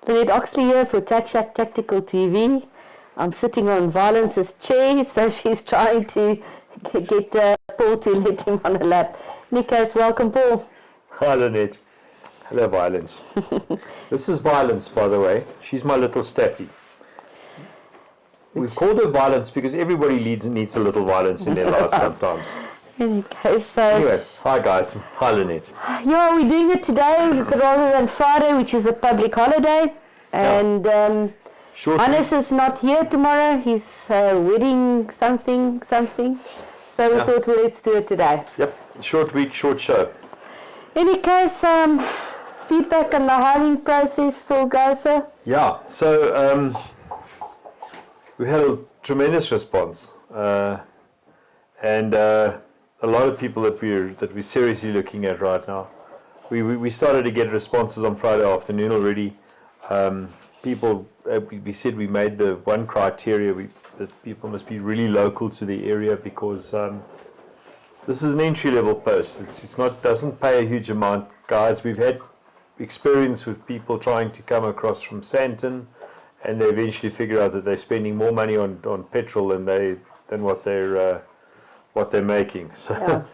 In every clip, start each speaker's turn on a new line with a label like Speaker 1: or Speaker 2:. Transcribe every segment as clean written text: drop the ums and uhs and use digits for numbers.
Speaker 1: Lynette Oxley here for Tack Shack Tactical TV. I'm sitting on Violence's chair, so she's trying to get Paul to let him on her lap. Nikas, welcome, Paul.
Speaker 2: Hi, Lynette. Hello, Violence. This is Violence, by the way. She's my little Staffy. We've called her Violence because everybody needs a little violence in their life sometimes.
Speaker 1: Okay, so
Speaker 2: Anyway, hi guys. Hi, Lynette.
Speaker 1: yeah, we're doing it today rather than Friday, which is a public holiday. And Hannes is not here tomorrow. He's wedding something. So we thought, well, let's do it today.
Speaker 2: Yep, short week, short show.
Speaker 1: Any case, feedback on the hiring process for GOSA?
Speaker 2: Yeah, so we had a tremendous response, and a lot of people that we're seriously looking at right now. We started to get responses on Friday afternoon already. People, we said we made the one criteria that people must be really local to the area, because this is an entry-level post. Doesn't pay a huge amount, guys. We've had experience with people trying to come across from Sandton, and they eventually figure out that they're spending more money on petrol than what they're making. So,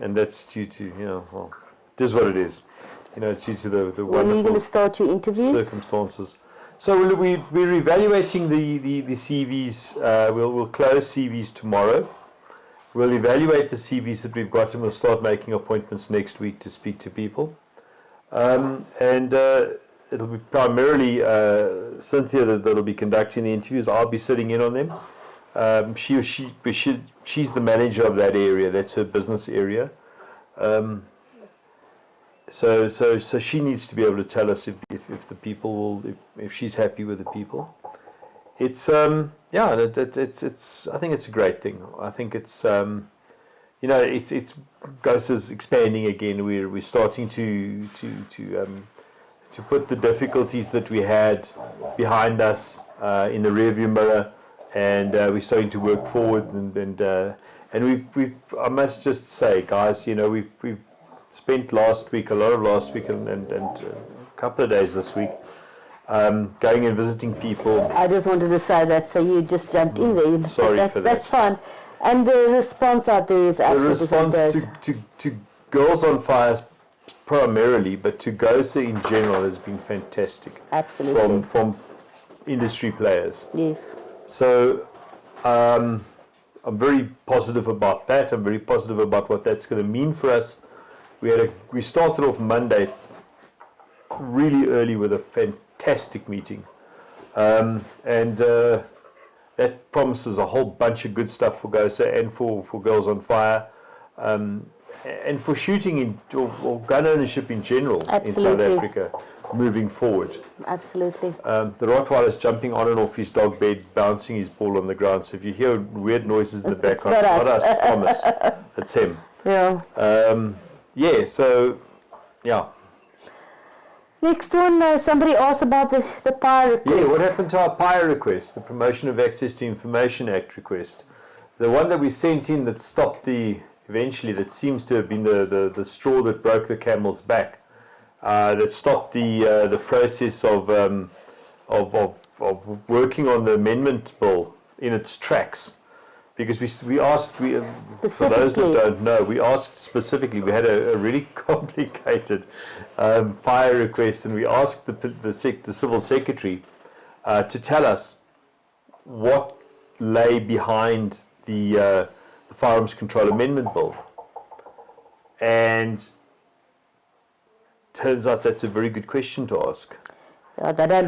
Speaker 2: and that's due to well, it is what it is. It's due to the
Speaker 1: when are you going to start your interviews?
Speaker 2: Circumstances. So we're evaluating the CVs. We'll close CVs tomorrow. We'll evaluate the CVs that we've got, and we'll start making appointments next week to speak to people. And it'll be primarily Cynthia that'll be conducting the interviews. I'll be sitting in on them. She's the manager of that area. That's her business area. So she needs to be able to tell us if the people will, if she's happy with the people. It's it's I think it's a great thing. I think it's it's GOSA's expanding again. We're starting to put the difficulties that we had behind us in the rearview mirror, and we're starting to work forward. And we I must just say, guys, we've spent a lot of last week and a couple of days this week going and visiting people.
Speaker 1: I just wanted to say that, so you just jumped in there.
Speaker 2: Sorry for that.
Speaker 1: That's fine. And the response out there is absolutely
Speaker 2: fantastic. The response to Girls on Fire primarily, but to GOSA in general, has been fantastic.
Speaker 1: Absolutely.
Speaker 2: From industry players.
Speaker 1: Yes.
Speaker 2: So I'm very positive about that. I'm very positive about what that's going to mean for us. We started off Monday really early with a fantastic meeting, and that promises a whole bunch of good stuff for GOSA and for Girls on Fire, and for shooting or gun ownership in general.
Speaker 1: Absolutely.
Speaker 2: In South Africa moving forward.
Speaker 1: Absolutely.
Speaker 2: The Rottweiler's jumping on and off his dog bed, bouncing his ball on the ground. So if you hear weird noises in the background, it's not us, I promise. It's him.
Speaker 1: Yeah.
Speaker 2: Yeah, so, yeah.
Speaker 1: Next one, somebody asked about the PAIA request.
Speaker 2: Yeah, what happened to our PAIA request, the Promotion of Access to Information Act request? The one that we sent in that stopped eventually, that seems to have been the straw that broke the camel's back, that stopped the process of working on the amendment bill in its tracks. Because we asked, for those that don't know, we asked specifically, we had a really complicated PAIA request, and we asked the Civil Secretary to tell us what lay behind the Firearms Control Amendment Bill. And turns out that's a very good question to ask. Who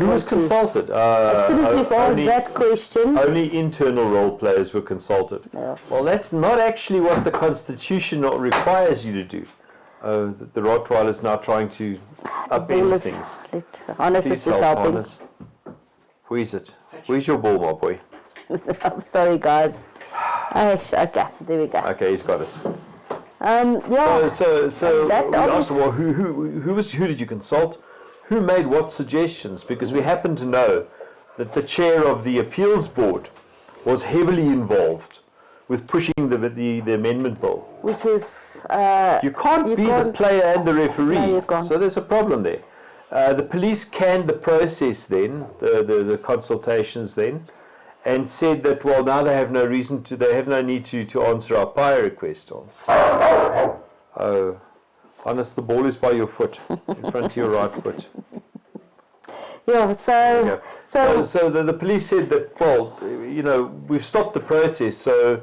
Speaker 2: was consulted?
Speaker 1: As soon as we've asked that question,
Speaker 2: only internal role players were consulted.
Speaker 1: Yeah.
Speaker 2: Well, that's not actually what the Constitution requires you to do. The Rottweiler is now trying to upend things.
Speaker 1: Hannes is just helping.
Speaker 2: Hannes. Where is it? Where's your ball, my boy?
Speaker 1: I'm sorry, guys. Okay, there we go.
Speaker 2: Okay, he's got it.
Speaker 1: Yeah.
Speaker 2: So we asked, well, who did you consult? Who made what suggestions? Because we happen to know that the chair of the appeals board was heavily involved with pushing the amendment bill.
Speaker 1: Which is...
Speaker 2: you can't be the player and the referee.
Speaker 1: No, you can't.
Speaker 2: So there's a problem there. The police canned the process then, the consultations then, and said that, well, now they have no need to answer our PAIA request. Oh, honest, the ball is by your foot, in front of your right foot.
Speaker 1: Yeah,
Speaker 2: so the police said that, well, you know, we've stopped the process, so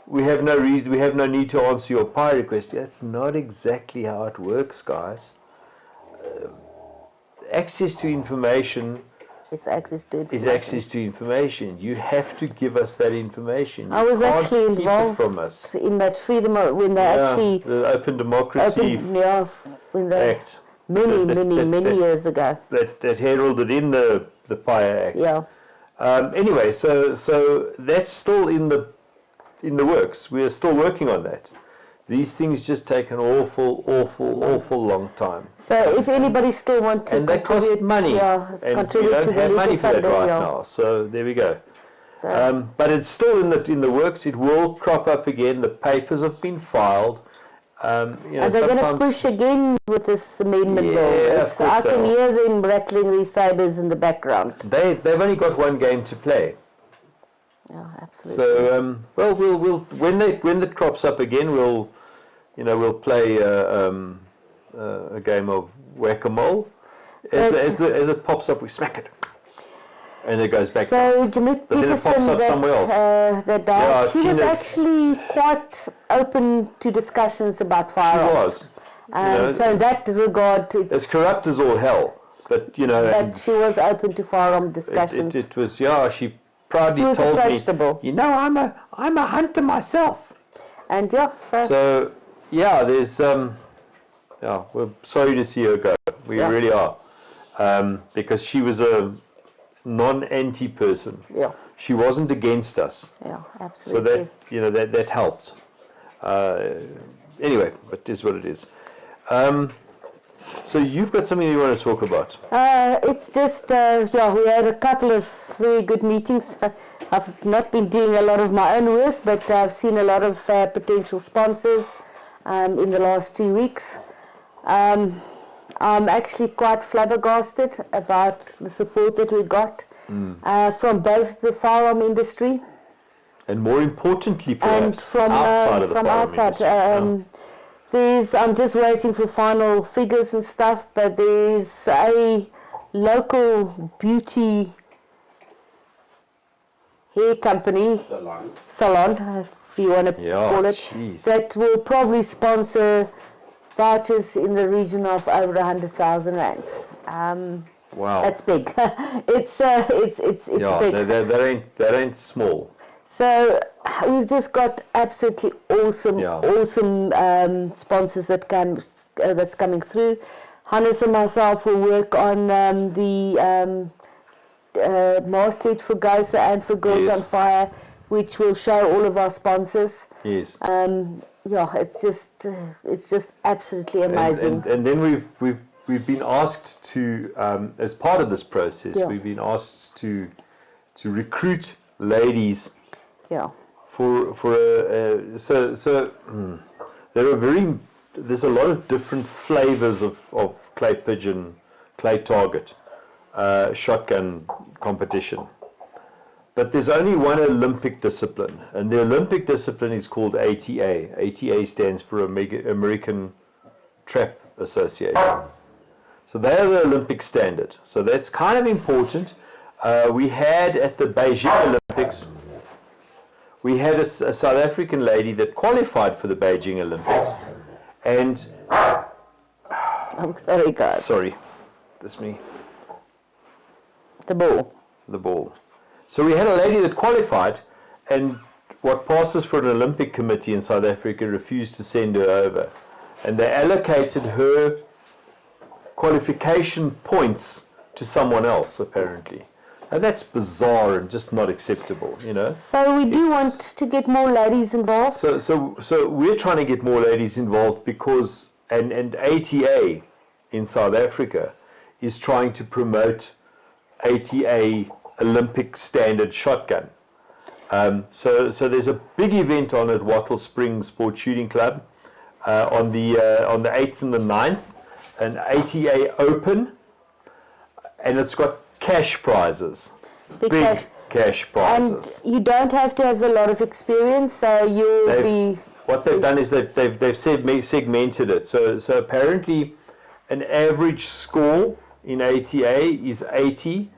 Speaker 2: we have no need to answer your PAIA request. That's not exactly how it works, guys. Access to information
Speaker 1: is access to
Speaker 2: information. You have to give us that information.
Speaker 1: I was actually
Speaker 2: keep
Speaker 1: involved
Speaker 2: it from us.
Speaker 1: in that freedom when they actually
Speaker 2: the Open Democracy Act.
Speaker 1: Many years ago.
Speaker 2: That heralded in the PAIA Act.
Speaker 1: Yeah.
Speaker 2: Anyway, so that's still in the works. We are still working on that. These things just take an awful long time.
Speaker 1: So if anybody still wants to
Speaker 2: and they cost money,
Speaker 1: and
Speaker 2: we don't have money for that right now. So there we go. So but it's still in the works. It will crop up again. The papers have been filed.
Speaker 1: And they're going to push again with this amendment bill. I can hear them rattling these sabers in the background.
Speaker 2: They've only got one game to play.
Speaker 1: Yeah, absolutely.
Speaker 2: So we'll when it crops up again, we'll play a game of whack-a-mole. As it pops up, we smack it, and it goes back.
Speaker 1: So Jamit
Speaker 2: but then it pops up somewhere else.
Speaker 1: That died, she was actually quite open to discussions about firearms.
Speaker 2: She was.
Speaker 1: So in that regard,
Speaker 2: as corrupt as all hell, but she
Speaker 1: was open to firearm discussions.
Speaker 2: It was She proudly told me, I'm a hunter myself.
Speaker 1: And
Speaker 2: so there's we're sorry to see her go. We really are, because she was a non-anti person.
Speaker 1: Yeah.
Speaker 2: She wasn't against us.
Speaker 1: Yeah, absolutely.
Speaker 2: So that helped. Anyway, but it is what it is. So you've got something you want to talk about?
Speaker 1: It's just, we had a couple of very good meetings. I've not been doing a lot of my own work, but I've seen a lot of potential sponsors in the last 2 weeks. I'm actually quite flabbergasted about the support that we got from both the firearm industry.
Speaker 2: And more importantly, perhaps,
Speaker 1: from
Speaker 2: outside of the firearm industry.
Speaker 1: I'm just waiting for final figures and stuff, but there's a local beauty hair company, salon, if you want to call it, that will probably sponsor vouchers in the region of over 100,000 rands.
Speaker 2: Wow,
Speaker 1: that's big. it's big.
Speaker 2: That ain't small.
Speaker 1: So we've just got absolutely awesome sponsors that's coming through. Hannes and myself will work on the masthead for GOSA and for Girls on Fire, which will show all of our sponsors.
Speaker 2: Yes.
Speaker 1: It's just absolutely amazing.
Speaker 2: And then we've been asked to, as part of this process, we've been asked to recruit ladies.
Speaker 1: Yeah.
Speaker 2: There's a lot of different flavors of clay pigeon, clay target, shotgun competition. But there's only one Olympic discipline, and the Olympic discipline is called ATA. ATA stands for American Trap Association. So they are the Olympic standard. So that's kind of important. We had at the Beijing Olympics, we had a South African lady that qualified for the Beijing Olympics, and
Speaker 1: I'm sorry, guys.
Speaker 2: Sorry, that's me.
Speaker 1: The
Speaker 2: ball. So we had a lady that qualified, and what passes for an Olympic committee in South Africa refused to send her over, and they allocated her qualification points to someone else apparently. And that's bizarre and just not acceptable,
Speaker 1: So we do want to get more ladies involved.
Speaker 2: So we're trying to get more ladies involved because, and ATA in South Africa is trying to promote ATA Olympic standard shotgun. So there's a big event on at Wattlespring Sport Shooting Club on the 8th and the 9th, an ATA Open and it's got cash prizes, big cash prizes.
Speaker 1: And you don't have to have a lot of experience, so you'll be...
Speaker 2: What they've done is they've segmented it. So apparently an average score in ATA is 80.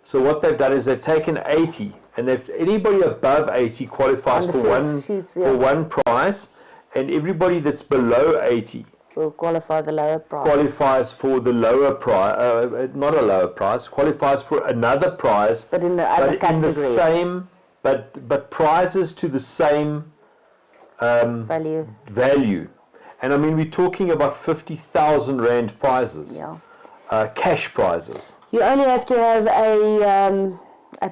Speaker 2: So what they've done is they've taken 80, and anybody above 80 qualifies for one prize, and everybody that's below 80
Speaker 1: will qualify the lower prize.
Speaker 2: Qualifies for the lower prize, not a lower prize, qualifies for another prize,
Speaker 1: but in the other category.
Speaker 2: In the same, but prizes to the same value. And I mean, we're talking about 50,000 Rand prizes, cash prizes.
Speaker 1: You only have to have a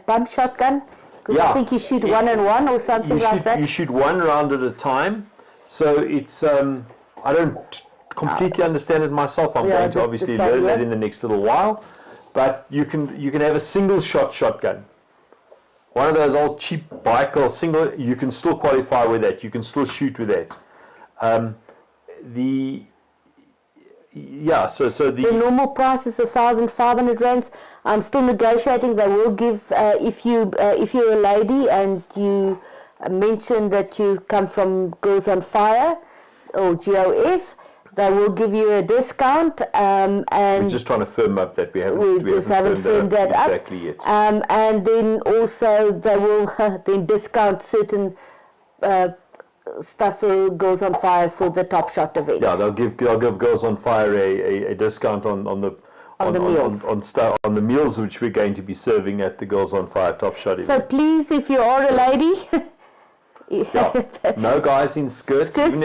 Speaker 1: pump shotgun, because I think you shoot one and one or something like that.
Speaker 2: You shoot one round at a time, so it's, I don't completely understand it myself. I'm going to obviously learn that in the next little while, but you can have a single shot shotgun. One of those old cheap Baikal single, you can still qualify with that. You can still shoot with that. The
Speaker 1: normal price is 1,500 rands. I'm still negotiating. They will give if you're a lady and you mention that you come from Girls on Fire or GOF, they will give you a discount. And
Speaker 2: we're just trying to firm up that we haven't firmed that up exactly yet.
Speaker 1: And then also they will then discount certain stuff for Girls on Fire for the Top Shot event.
Speaker 2: Yeah, they'll give Girls on Fire a discount on the meals which we're going to be serving at the Girls on Fire Top Shot event.
Speaker 1: So please, if you are a lady.
Speaker 2: No guys in skirts, even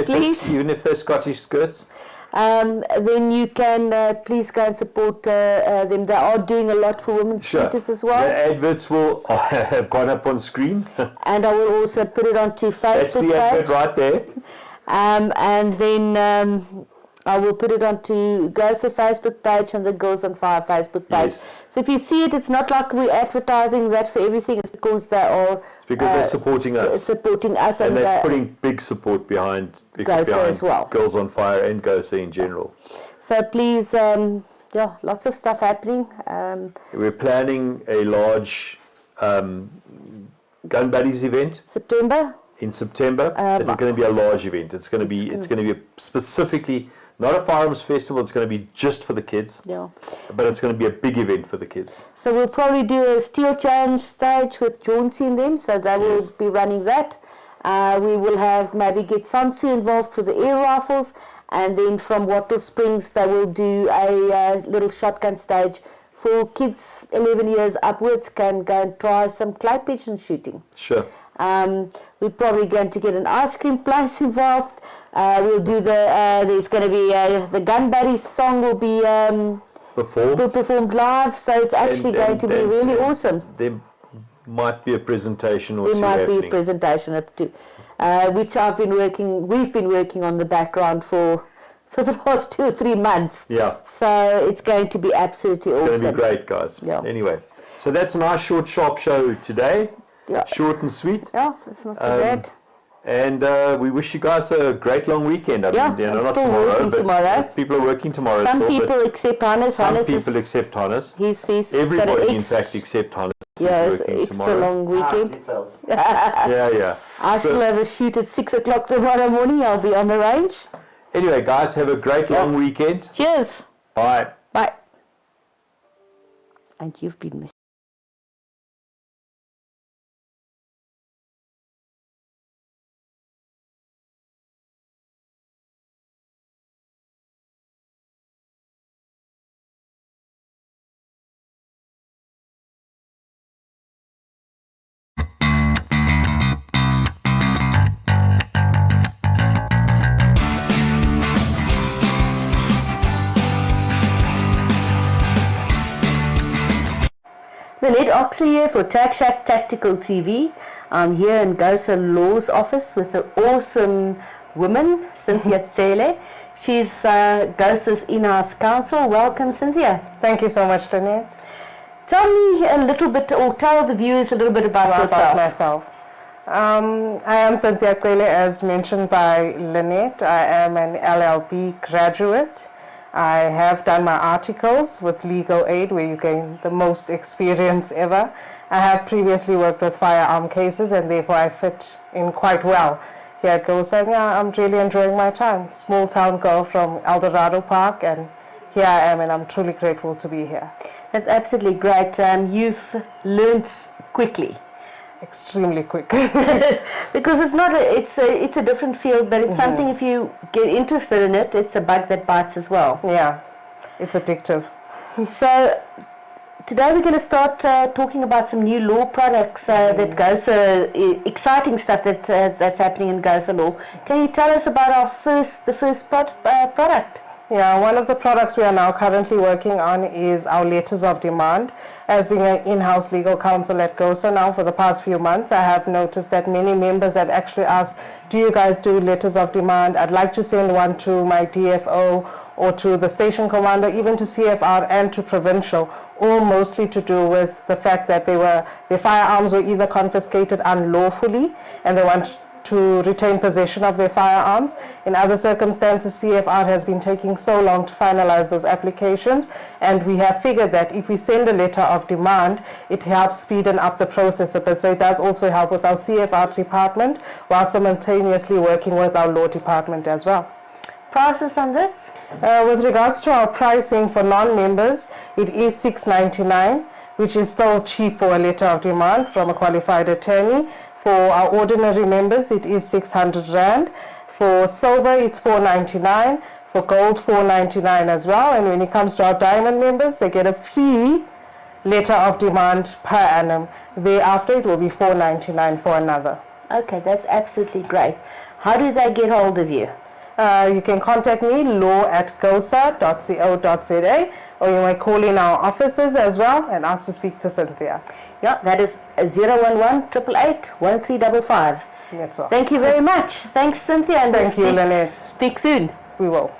Speaker 2: if they're Scottish skirts.
Speaker 1: Then you can please go and support them. They are doing a lot for women's scooters as well.
Speaker 2: The adverts will have gone up on screen.
Speaker 1: And I will also put it onto Facebook.
Speaker 2: That's the advert right there.
Speaker 1: And then I will put it onto GOSA Facebook page and the Girls on Fire Facebook page.
Speaker 2: Yes.
Speaker 1: So if you see it, it's not like we're advertising that for everything. It's because they are...
Speaker 2: It's because they're supporting us. And they're putting big support behind
Speaker 1: GOSA as well.
Speaker 2: Girls on Fire and GOSA in general.
Speaker 1: So please, lots of stuff happening.
Speaker 2: We're planning a large Gun Buddies event. In September. It's going to be a large event. It's going to be specifically... Not a firearms festival, it's going to be just for the kids.
Speaker 1: Yeah.
Speaker 2: But it's going to be a big event for the kids.
Speaker 1: So we'll probably do a steel challenge stage with Jauncey in them, so they will be running that. We will maybe get Sansu involved for the air rifles, and then from Wattlesprings they will do a little shotgun stage for kids 11 years upwards, can go and try some clay pigeon shooting.
Speaker 2: Sure.
Speaker 1: We're probably going to get an ice cream place involved. We'll do there's going to be the Gun Buddies song will be performed live, so it's actually going to be really awesome.
Speaker 2: There might be a presentation or
Speaker 1: two happening. There might be a presentation or two, which we've been working on the background for the last 2 or 3 months.
Speaker 2: Yeah.
Speaker 1: So it's going to be absolutely awesome.
Speaker 2: It's going to be great, guys.
Speaker 1: Yeah.
Speaker 2: Anyway, so that's a nice short, sharp show today.
Speaker 1: Yeah.
Speaker 2: Short and sweet.
Speaker 1: Yeah, it's not too bad.
Speaker 2: And we wish you guys a great long weekend.
Speaker 1: I
Speaker 2: mean, not tomorrow, but people are working tomorrow.
Speaker 1: Some people except Hannes.
Speaker 2: Some people except Hannes. Everybody, in fact, except Hannes is working tomorrow.
Speaker 1: Extra long weekend.
Speaker 2: Yeah.
Speaker 1: I still have a shoot at 6 o'clock tomorrow morning. I'll be on the range.
Speaker 2: Anyway, guys, have a great long weekend.
Speaker 1: Cheers.
Speaker 2: Bye.
Speaker 1: Bye. And you've been missed. Lynette Oxley here for Tac Shack Tactical TV. I'm here in GOSA Law's office with an awesome woman, Cynthia Tsele. She's GOSA's in-house counsel. Welcome, Cynthia.
Speaker 3: Thank you so much, Lynette.
Speaker 1: Tell me a little bit, or tell the viewers a little bit about yourself.
Speaker 3: About myself. I am Cynthia Tsele, as mentioned by Lynette. I am an LLB graduate. I have done my articles with legal aid, where you gain the most experience ever. I have previously worked with firearm cases, and therefore I fit in quite well here at GOSA. And yeah, I'm really enjoying my time. Small town girl from Eldorado Park, and here I am, and I'm truly grateful to be here.
Speaker 1: That's absolutely great. You've learned quickly.
Speaker 3: Extremely quick.
Speaker 1: Because it's a different field, but it's something, if you get interested in it, it's a bug that bites as well.
Speaker 3: Yeah, it's addictive.
Speaker 1: So today we're going to start talking about some new law products that GOSA, exciting stuff that's happening in GOSA law. Can you tell us about the first product?
Speaker 3: Yeah, one of the products we are now currently working on is our letters of demand. As being an in-house legal counsel at GOSA now for the past few months, I have noticed that many members have actually asked, do you guys do letters of demand? I'd like to send one to my DFO or to the station commander, even to CFR and to provincial, all mostly to do with the fact that their firearms were either confiscated unlawfully and they want to retain possession of their firearms. In other circumstances, CFR has been taking so long to finalize those applications, and we have figured that if we send a letter of demand, it helps speeden up the process a bit. So it does also help with our CFR department while simultaneously working with our law department as well.
Speaker 1: Prices on this?
Speaker 3: With regards to our pricing for non-members, it is $6.99, which is still cheap for a letter of demand from a qualified attorney. For our ordinary members, it is 600 Rand. For silver, it's $4.99. For gold, $4.99 as well. And when it comes to our diamond members, they get a free letter of demand per annum. Thereafter, it will be $4.99 for another.
Speaker 1: Okay, that's absolutely great. How do they get hold of you?
Speaker 3: You can contact me, law@gosa.co.za, or you might call in our offices as well and ask to speak to Cynthia.
Speaker 1: Yeah, that is 011-888-1355.
Speaker 3: That's all.
Speaker 1: Thank you very much. Thanks, Cynthia, and
Speaker 3: Thank you, Lynette.
Speaker 1: speak soon.
Speaker 3: We will.